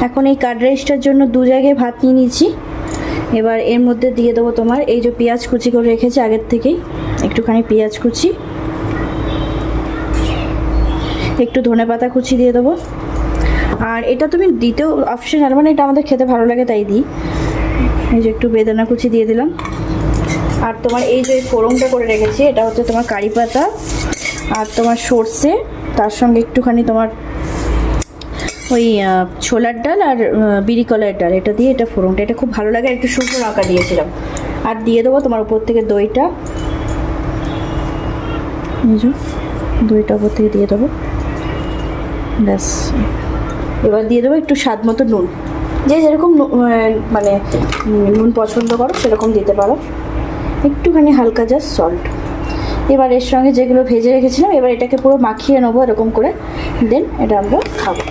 এখন এই কার্ড রাইসটার জন্য 2 জায়গায় ভাত নিয়ে নিয়েছি। এবার এর মধ্যে দিয়ে দেবো তোমার এই যে পেঁয়াজ কুচি করে রেখেছি আগের থেকেই, একটুখানি পেঁয়াজ কুচি, একটু ধনেপাতা কুচি দিয়ে দেবো। আর এটা তুমি দিতেও অপশনাল, মানে এটা আমাদের খেতে ভালো লাগে তাই দিই। এই যে একটু বেদানা কুচি দিয়ে দিলাম। আর তোমার এই যে ফোড়নটা করে রেখেছি এটা হচ্ছে তোমার কারি পাতা আর তোমার সর্ষে, তার সঙ্গে একটুখানি তোমার ওই ছোলার ডাল আর বিরি কলাইয়ের ডাল, এটা দিয়ে এটা ফোড়নটা, এটা খুব ভালো লাগে। আর একটু শুকনো লঙ্কা দিয়েছিলাম। আর দিয়ে দেবো তোমার উপর থেকে দইটা, দইটা উপর থেকে দিয়ে দেবো। ব্যাস, এবার দিয়ে দেবো একটু স্বাদ মতো নুন, যে যেরকম মানে নুন পছন্দ করো সেরকম দিতে পারো, একটুখানি হালকা জাস্ট সল্ট। এবার এর সঙ্গে যেগুলো ভেজে রেখেছিলাম এবার এটাকে পুরো মাখিয়ে নেবো এরকম করে, দেন এটা আমরা খাবো।